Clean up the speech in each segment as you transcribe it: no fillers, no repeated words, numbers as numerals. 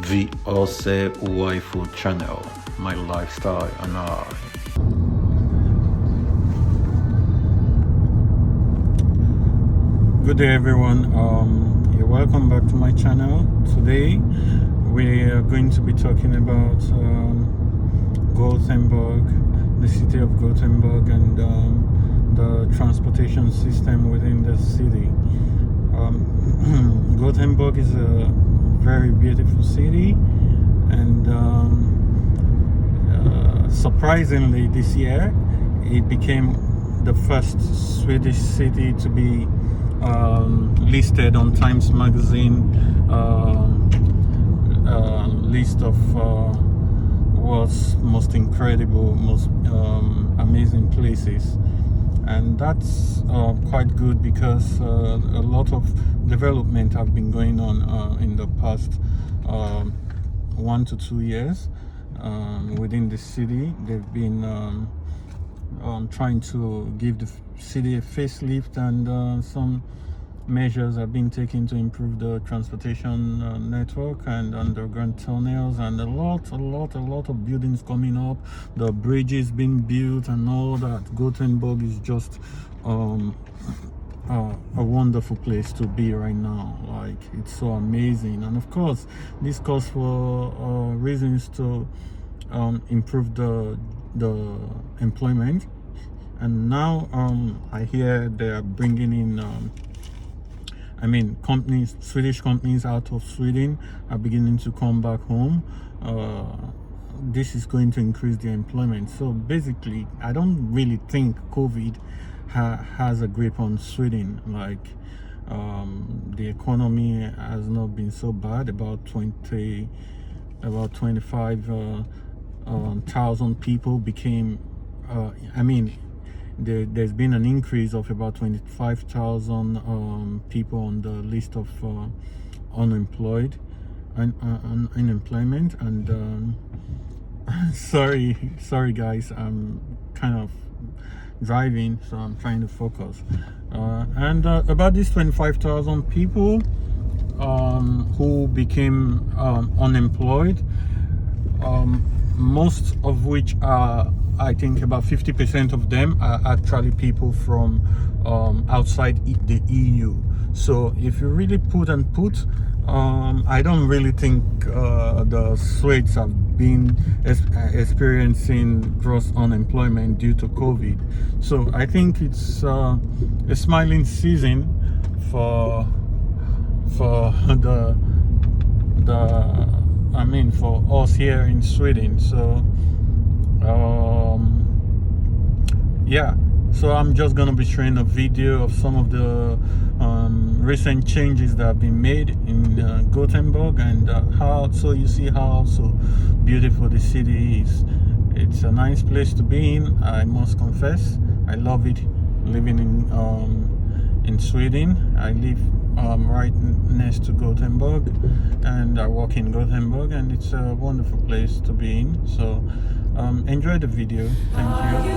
the Ose Waifu channel, my lifestyle and I. Good day everyone, you're welcome back to my channel. Today we are going to be talking about Gothenburg, the city of Gothenburg, and the transportation system within the city. Gothenburg is a very beautiful city, and surprisingly this year it became the first Swedish city to be listed on Times Magazine list of world's most incredible, most amazing places. And that's quite good because a lot of development have been going on in the past 1 to 2 years within the city. They've been trying to give the city a facelift, and some measures have been taken to improve the transportation network and underground tunnels, and a lot of buildings coming up, the bridges being built and all that. Gothenburg is just a wonderful place to be right now. Like, it's so amazing. And of course this calls for reasons to improve the employment. And now I hear they are bringing in companies, Swedish companies out of Sweden are beginning to come back home. This is going to increase the employment. So basically, I don't really think COVID has a grip on Sweden. Like, the economy has not been so bad. About 25,000 people became. There's been an increase of about 25,000 people on the list of unemployment. And sorry guys, I'm kind of driving, so I'm trying to focus. And about these 25,000 people who became unemployed, most of which are, I think about 50% of them are actually people from outside the EU. So if you really put, I don't really think the Swedes have been experiencing gross unemployment due to COVID. So I think it's a smiling season for for us here in Sweden. So so I'm just gonna be showing a video of some of the recent changes that have been made in Gothenburg, and so you see how so beautiful the city is. It's a nice place to be in, I must confess. I love it living in Sweden. I live right next to Gothenburg, and I work in Gothenburg, and it's a wonderful place to be in. So enjoy the video. Thank you.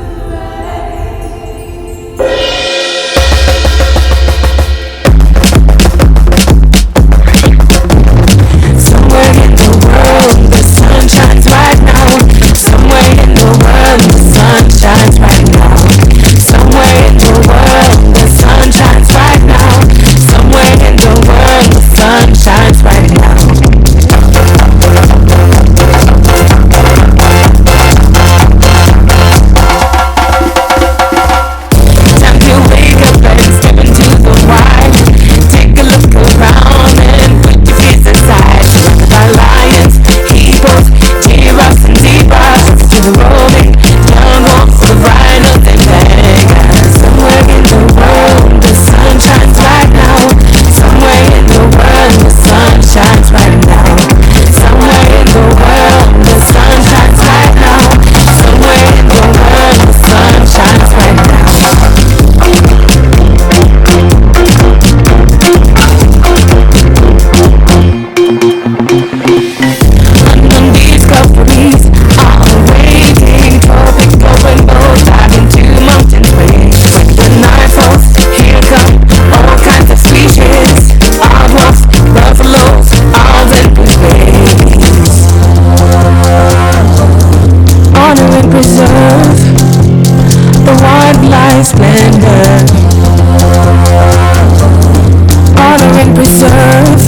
preserve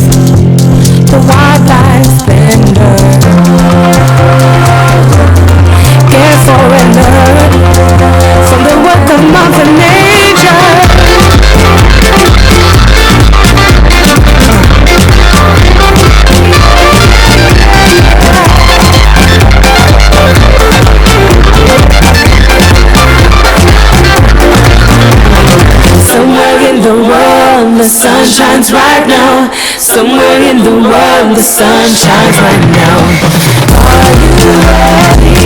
the wildlife splendor. Care for and learn from the work of Mother Nature. Somewhere in the world the sun shines right now. Somewhere in the world the sun shines right now. Are you ready?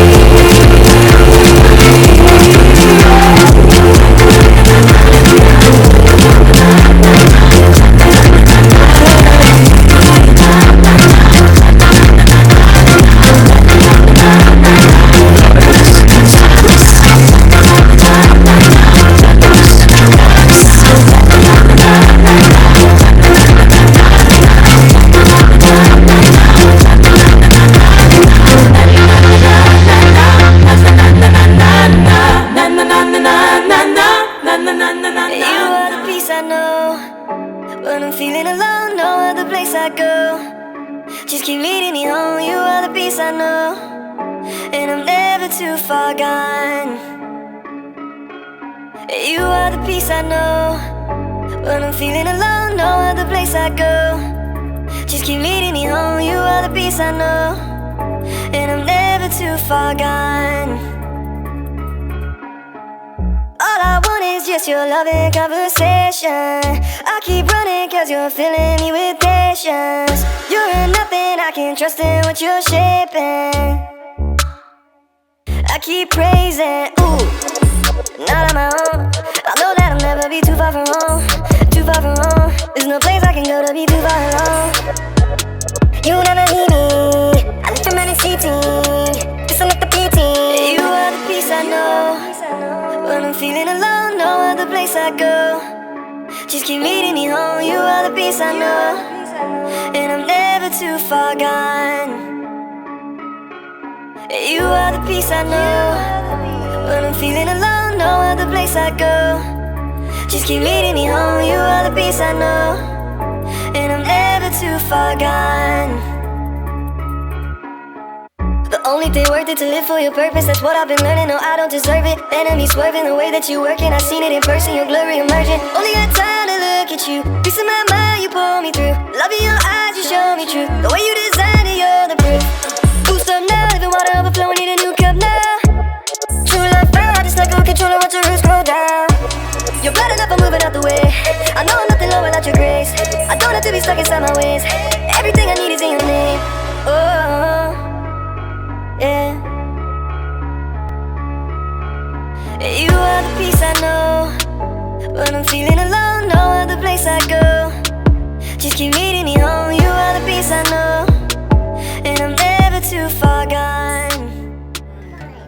When I'm feeling alone, no other place I go. Just keep leading me home, you are the peace I know. And I'm never too far gone. You are the peace I know. When I'm feeling alone, no other place I go. Just keep leading me home, you are the peace I know. And I'm never too far gone. All I want is just your loving conversation. I keep running cause you're filling me with patience. You're nothing I can trust in what you're shaping. I keep praising, ooh, not on my own. I know that I'll never be too far from home. Too far from home. There's no place I can go to be too far alone. You never leave me, I lift your man in seating. Listen at the beating. You are the peace I know. When I'm feeling alone, no other place I go. Just keep leading me home, you are the peace I know. And I'm never too far gone. You are the peace I know. When I'm feeling alone, no other place I go. Just keep leading me home, you are the peace I know. And I'm never too far gone. The only thing worth it to live for your purpose, that's what I've been learning, no I don't deserve it. Enemies swerving the way that you working, I seen it in person, your glory emerging. Only got time to look at you, peace in my mind, you pull me through. Love in your eyes, you show me truth, the way you designed it, you're the proof. Boost up now, living water overflowing, need a new cup now. True love found, I just let go, control and watch your roots grow down. You're blood enough, I'm moving out the way. I know I'm nothing low without your grace. I don't have to be stuck inside my ways. Everything I need is in your name. Oh, yeah. You are the peace I know. When I'm feeling alone, no other place I go. Just keep leading me home, you are the peace I know. And I'm never too far gone.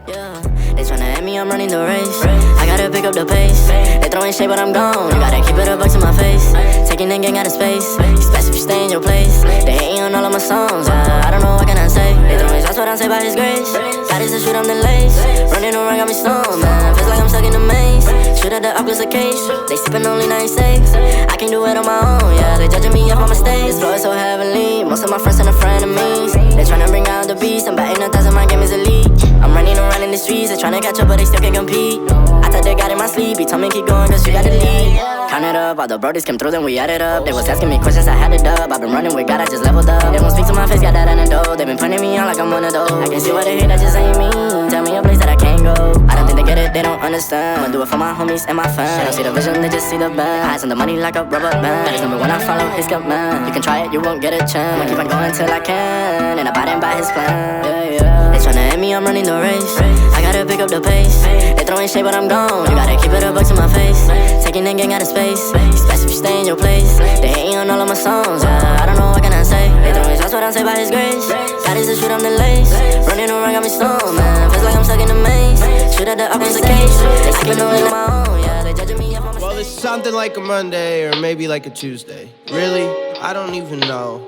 Yeah, they tryna at me, I'm running the race. I gotta pick up the pace. They throwing shade, but I'm gone. You gotta keep it a buck to my face. Taking the gang out of space. It's best if you stay in your place. They hating on all of my songs. I don't know what can I say. They throwing shots, but I'm saved by His grace. God is the shoot, I'm the lace. Running around got me stoned, man. Feels like I'm stuck in the maze. Shoot at the Oculus cage. They sipping only 96. I can do it on my own. Yeah, they judging me up on mistakes. This flow is so heavenly. Most of my friends and their frenemies. They tryna bring out the beast. I'm batting 1,000, my game is elite. I'm running around in the streets. They tryna catch up, but they still can't compete. I thought they got in my sleep. He told me keep going, cause you gotta lead. Count it up, all the brodies came through, then we added up. They was asking me questions, I had it up. I've been running with God, I just leveled up. They won't speak to my face, got that antidote. They been putting me on like I'm one of those. I can see what they hate, that just ain't me. Tell me a place that I can't go. I don't think they get it, they don't understand. I'ma do it for my homies and my fans. They don't see the vision, they just see the band. Eyes on the money like a rubber band. Just number one, I follow His command. You can try it, you won't get a chance. I keep on going till I can, and abiding by His plan. Yeah, yeah. They tryna at me, I'm running the race. I gotta pick up the pace. They throwing shade, but I'm gone. You gotta keep it a buck to my face. Taking the gang out of space. It's best if you stay in your place. They hating on all of my songs. Yeah, I don't know what can I say. They throwing shots, but I'm saved by His grace. God is the shoot, I'm the lace. Running around got me stoned, man. Feels like I'm stuck in the maze. Shoot at the Oculus cage. They sipping only on my own. Yeah, they judging me up on my Well, it's something like a Monday or maybe like a Tuesday. Really? I don't even know.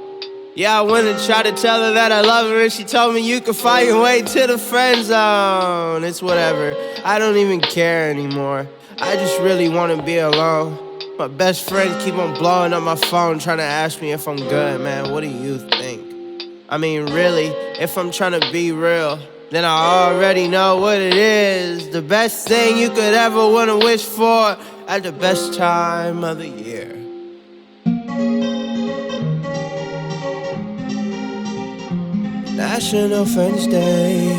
Yeah, I went and tried to tell her that I love her, and she told me you can find your way to the friend zone. It's whatever. I don't even care anymore. I just really wanna be alone. My best friend keep on blowing up my phone trying to ask me if I'm good, man. What do you think? I mean, really, if I'm trying to be real, then I already know what it is. The best thing you could ever want to wish for at the best time of the year. National Friends Day.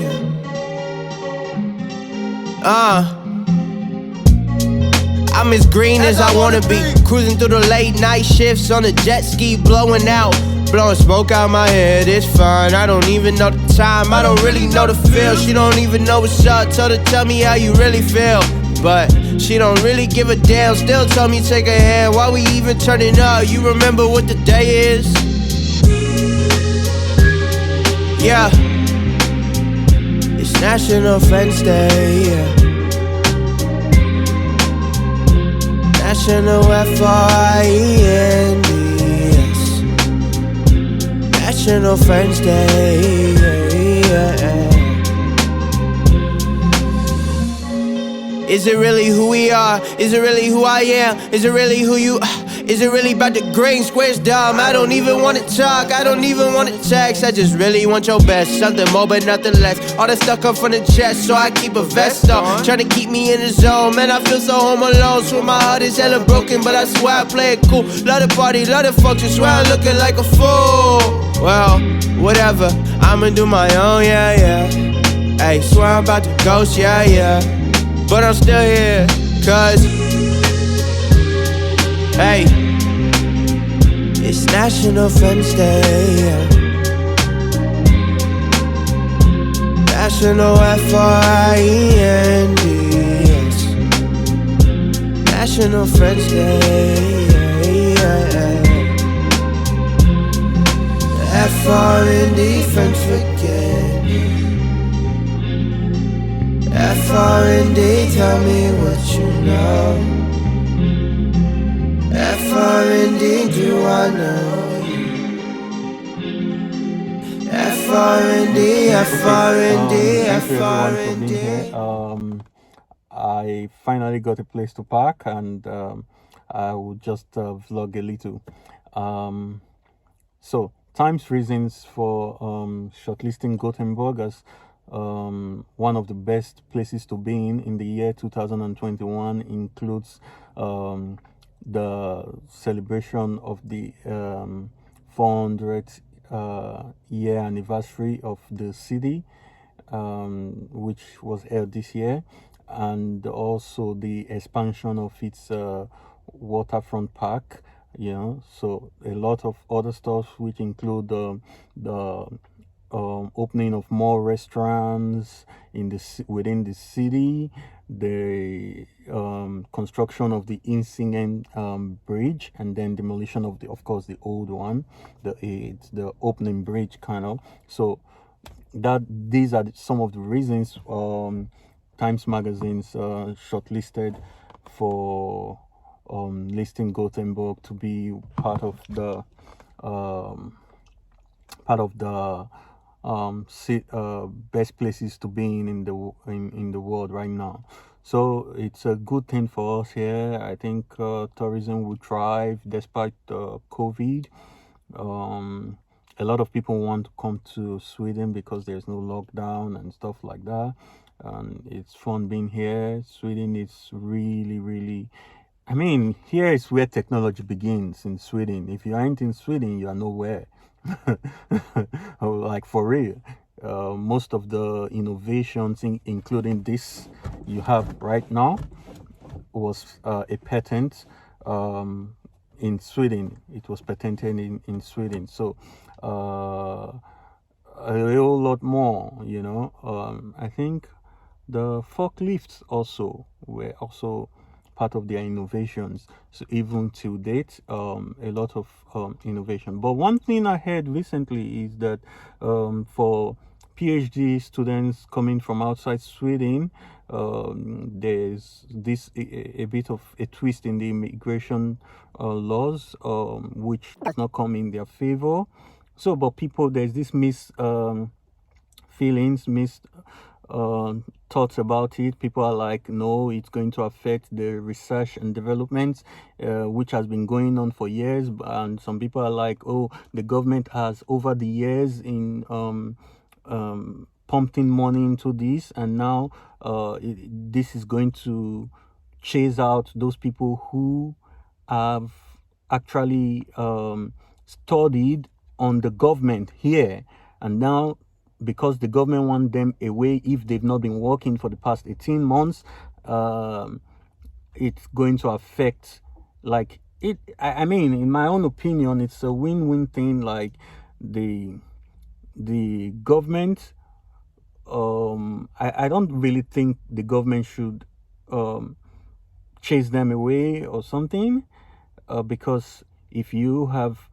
I'm as green as I wanna be. Cruising through the late night shifts on a jet ski, blowing out. Blowing smoke out my head, it's fine. I don't even know the time, I don't really know the feel. She don't even know what's up, told her tell me how you really feel. But she don't really give a damn, still tell me take a hand. Why we even turning up, you remember what the day is? Yeah, it's National Friends Day, yeah. National Friends. National Friends Day. Is it really who we are? Is it really who I am? Is it really who you are? Is it really about the green squares dumb? I don't even wanna talk, I don't even wanna text. I just really want your best, something more but nothing less. All that stuff come from the chest, so I keep a vest on. Trying to keep me in the zone, man, I feel so home alone. Swear my heart is hella broken, but I swear I play it cool. Love the party, love the function, swear I'm looking like a fool. Well, whatever, I'ma do my own, yeah, yeah. Hey, swear I'm about to ghost, yeah, yeah. But I'm still here, cause hey, it's National Friends Day. National Friends. National Friends Day. FRND, friends forget me. FRND, tell me what you know. FRND, do I know you? FRND, FRND, Thank you everyone for being here. FRND. I finally got a place to park, and I will just vlog a little. So, Times reasons for shortlisting Gothenburg as one of the best places to be in the year 2021 includes the celebration of the 400th year anniversary of the city, which was held this year, and also the expansion of its waterfront park. So a lot of other stuff, which include the opening of more restaurants within the city, the construction of the Insingen bridge, and then demolition of the old one, the opening bridge kind of. So these are some of the reasons Times Magazine's shortlisted for listing Gothenburg to be part of the best places to be in the world right now. So it's a good thing for us here. I think tourism will thrive despite COVID. A lot of people want to come to Sweden because there's no lockdown and stuff like that. It's fun being here. Sweden is really, really, I mean, here is where technology begins, in Sweden. If you aren't in Sweden, you are nowhere. Like, for real. Most of the innovations, including this you have right now, was a patent in Sweden. It was patented in Sweden. So a whole lot more, I think the forklifts also were also part of their innovations. So even to date, a lot of innovation. But one thing I heard recently is that for PhD students coming from outside Sweden, there's a bit of a twist in the immigration laws, which does not come in their favor. So, but there's this mixed thoughts about it. People are like, no, it's going to affect the research and development, which has been going on for years. And some people are like, oh, the government has over the years in pumped in money into this, and now this is going to chase out those people who have actually studied on the government here, and now because the government want them away if they've not been working for the past 18 months, it's going to affect like it. I mean, in my own opinion, it's a win-win thing. Like the government, I don't really think the government should chase them away or something, because if you have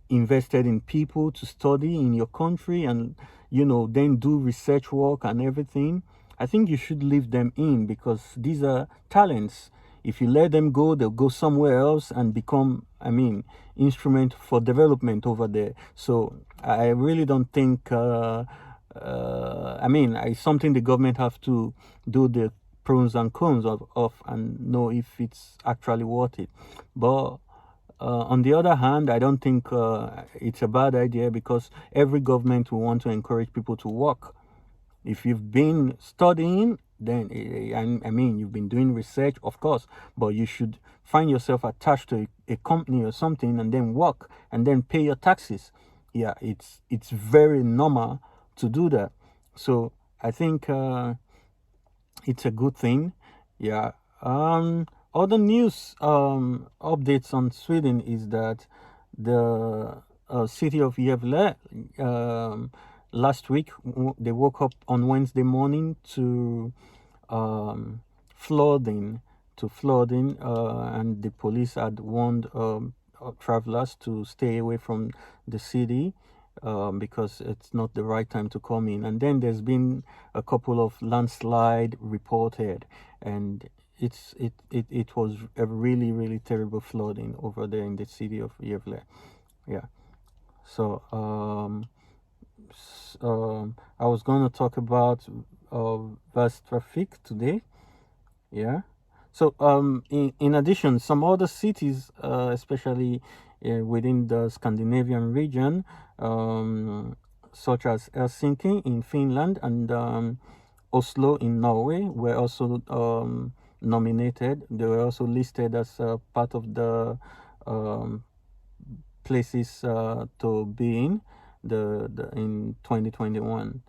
invested in people to study in your country and then do research work and everything, I think you should leave them in, because these are talents. If you let them go, they'll go somewhere else and become, instrument for development over there. So I really don't think it's something the government have to do the pros and cons of and know if it's actually worth it. But on the other hand, I don't think it's a bad idea, because every government will want to encourage people to work. If you've been studying, then you've been doing research, of course, but you should find yourself attached to a company or something and then work and then pay your taxes. Yeah, it's very normal to do that. So I think it's a good thing. Yeah. Other news updates on Sweden is that the city of Gävle last week they woke up on Wednesday morning to flooding, and the police had warned travelers to stay away from the city because it's not the right time to come in. And then there's been a couple of landslide reported, and it was a really, really terrible flooding over there in the city of Gävle. Yeah. So I was going to talk about Västtrafik today. Yeah. So in addition, some other cities, especially within the Scandinavian region, such as Helsinki in Finland and Oslo in Norway, were also nominated. They were also listed as part of the places to be in in 2021,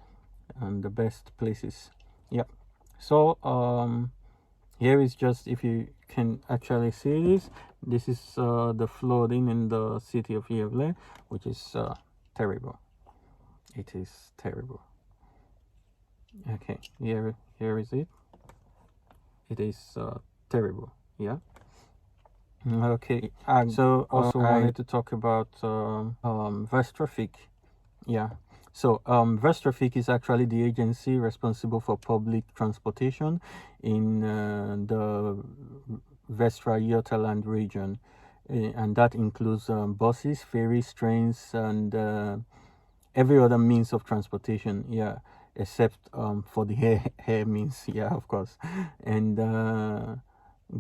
and the best places. Yeah. So here is just, if you can actually see this is the flooding in the city of Gävle, which is terrible. It is terrible. Okay, here is it. It is terrible. Yeah. Okay. So also wanted to talk about Västtrafik. Yeah. So Västtrafik is actually the agency responsible for public transportation in the Västra Götaland region, and that includes buses, ferries, trains, and every other means of transportation. Yeah, except for the air means. Yeah, of course. And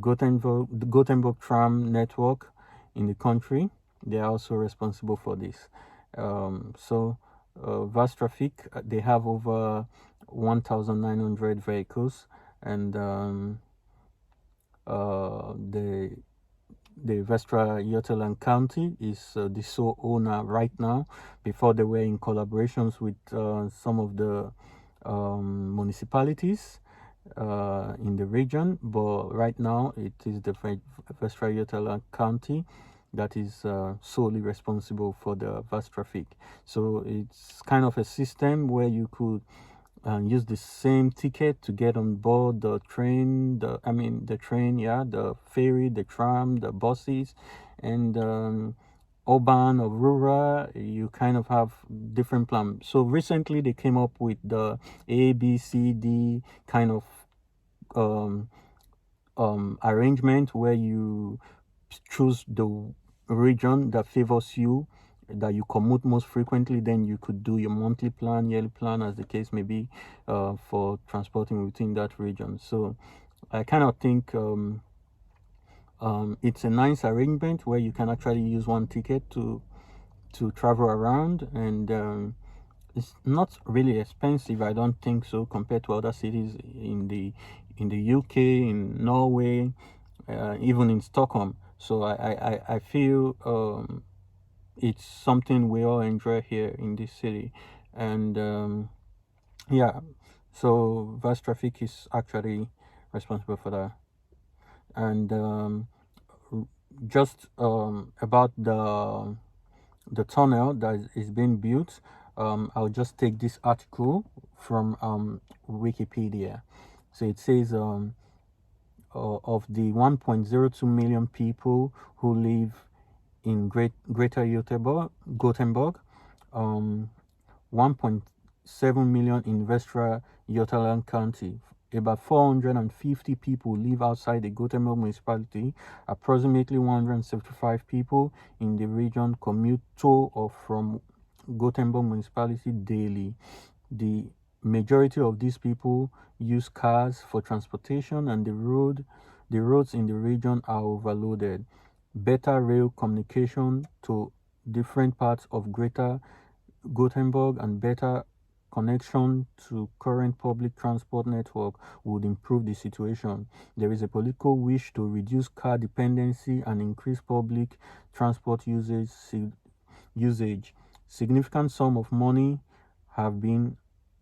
Gothenburg tram network in the country, they are also responsible for this. So Västtrafik, they have over 1,900 vehicles, and the Västra Götaland County is the sole owner right now. Before, they were in collaborations with some of the municipalities in the region, but right now it is the Västra Götaland County that is solely responsible for the Västtrafik. So it's kind of a system where you could use the same ticket to get on board the train, the ferry, the tram, the buses, and urban or rural, you kind of have different plans. So recently they came up with the A, B, C, D kind of arrangement, where you choose the region that favors you that you commute most frequently, then you could do your monthly plan, yearly plan, as the case may be, for transporting within that region. So I kind of think it's a nice arrangement where you can actually use one ticket to travel around, and it's not really expensive, I don't think so, compared to other cities in the UK, in Norway, even in Stockholm. So I feel it's something we all enjoy here in this city. And yeah, so Vast Traffic is actually responsible for that. And just about the tunnel that is being built, I'll just take this article from Wikipedia. So it says of the 1.02 million people who live in Greater Gothenburg, 1.7 million in Västra Götaland County. About 450 people live outside the Gothenburg municipality. Approximately 175 people in the region commute to or from Gothenburg municipality daily. The majority of these people use cars for transportation, and the roads in the region are overloaded. Better rail communication to different parts of Greater Gothenburg and better connection to current public transport network would improve the situation. There is a political wish to reduce car dependency and increase public transport usage. Significant sum of money have been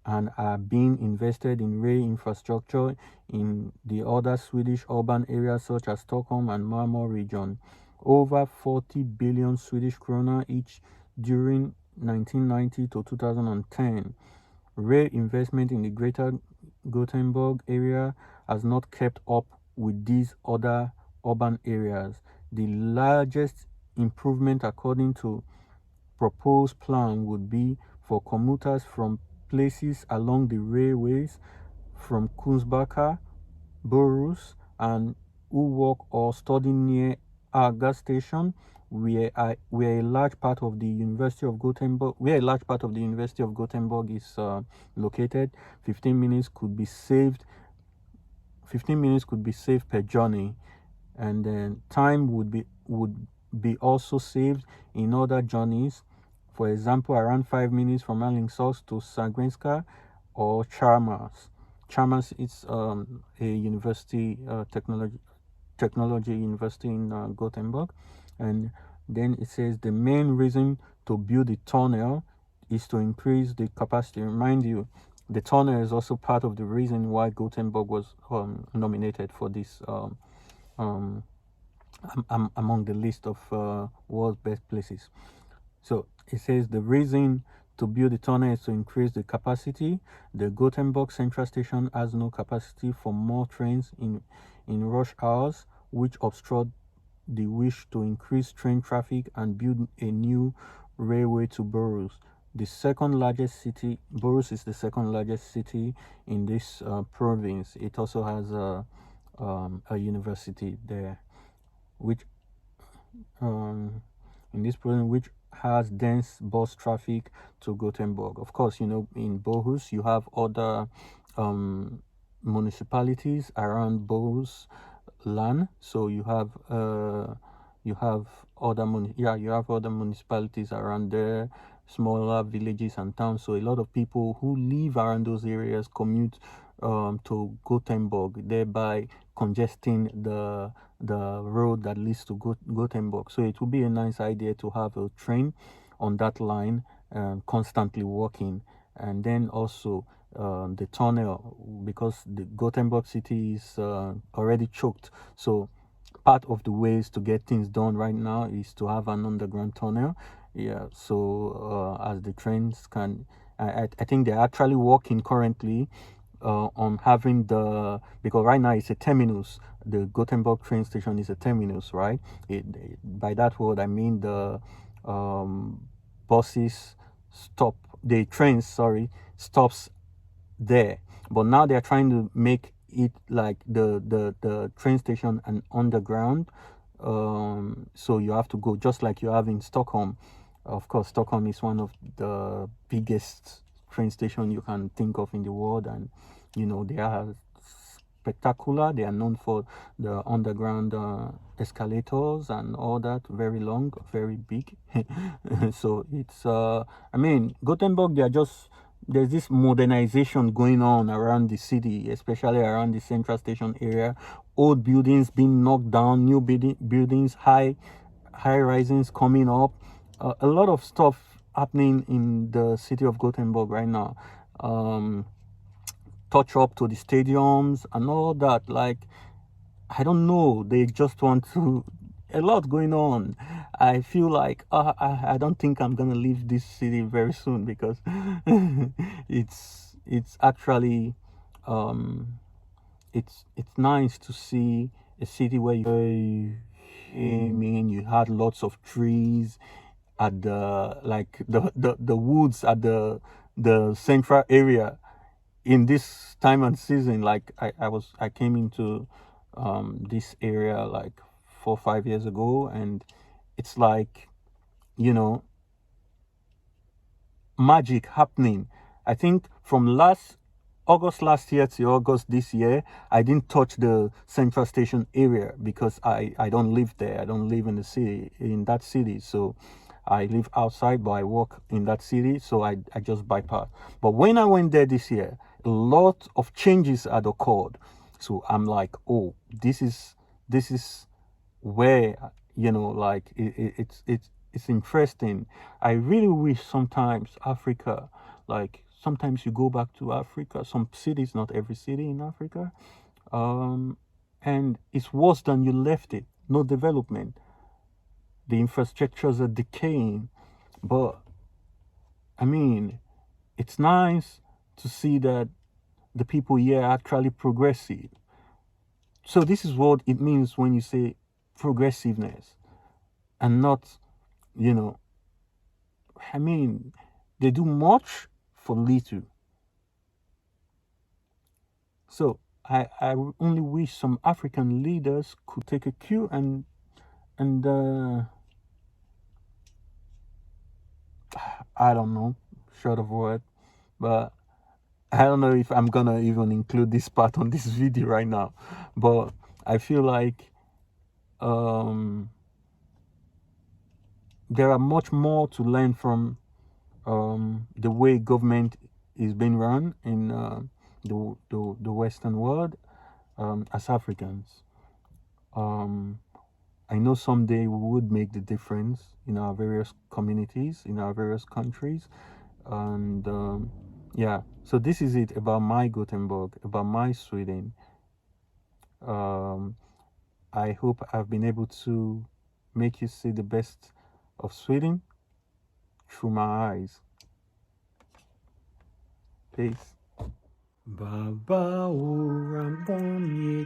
and are being invested in rail infrastructure in the other Swedish urban areas such as Stockholm and Malmö region. Over 40 billion Swedish krona each during 1990 to 2010. Rail investment in the Greater Gothenburg area has not kept up with these other urban areas. The largest improvement according to proposed plan would be for commuters from places along the railways from Kungsbacka, Borås, and who work or study near our gas station, where a large part of the University of Gothenburg is located. 15 minutes could be saved per journey, and then time would be also saved in other journeys. For example, around 5 minutes from Alingsås to Sahlgrenska or Chalmers. Chalmers is a university, technology university in Gothenburg. And then it says the main reason to build the tunnel is to increase the capacity. Remind you, the tunnel is also part of the reason why Gothenburg was nominated for this among the list of world's best places. So it says the reason to build the tunnel is to increase the capacity. The Gothenburg Central Station has no capacity for more trains in rush hours, which obstruct the wish to increase train traffic and build a new railway to Borås. Borås is the second largest city in this province. It also has a university there, which in this province, which has dense bus traffic to Gothenburg. Of course, in Borås you have other municipalities around Borås land. So you have other municipalities around there, smaller villages and towns. So a lot of people who live around those areas commute to Gothenburg, thereby congesting the road that leads to Gothenburg. So it would be a nice idea to have a train on that line constantly working. And then also the tunnel, because the Gothenburg city is already choked. So part of the ways to get things done right now is to have an underground tunnel. Yeah, so as the trains can, I think they're actually working currently on having because right now it's a terminus. The Gothenburg train station is a terminus, right? By that word I mean the trains stops there. But now they're trying to make it like the train station an underground. So you have to go, just like you have in Stockholm. Of course, Stockholm is one of the biggest train station you can think of in the world, and you know they are spectacular. They are known for the underground escalators and all that, very long, very big. So it's I mean, Gothenburg, there's this modernization going on around the city, especially around the central station area. Old buildings being knocked down, new buildings, high risings coming up. A lot of stuff happening in the city of Gothenburg right now. Touch up to the stadiums and all that. Like, I don't know, they just want to, a lot going on. I feel like I don't think I'm gonna leave this city very soon, because it's actually it's nice to see a city where I mean, you had lots of trees at the, like the woods at the central area in this time and season. Like I came into this area like 4 or 5 years ago, and it's like, you know, magic happening. I think from August last year to August this year, I didn't touch the central station area because I don't live there. I don't live in that city. So I live outside, but I work in that city. So I just bypass. But when I went there this year, a lot of changes had occurred. So I'm like, oh, this is where, you know, like it's interesting. I really wish sometimes Africa, like sometimes you go back to Africa, some cities, not every city in Africa, and it's worse than you left it. No development. The infrastructures are decaying. But I mean, it's nice to see that the people here are actually progressive. So this is what it means when you say progressiveness, and not, you know, I mean, they do much for little. So I only wish some African leaders could take a cue and I don't know, short of word, but I don't know if I'm gonna even include this part on this video right now. But I feel like there are much more to learn from the way government is being run in the Western world as Africans. I know someday we would make the difference in our various communities, in our various countries, and yeah. So this is it about my Gothenburg, about my Sweden. I hope I've been able to make you see the best of Sweden through my eyes. Peace. Baba o rambam ye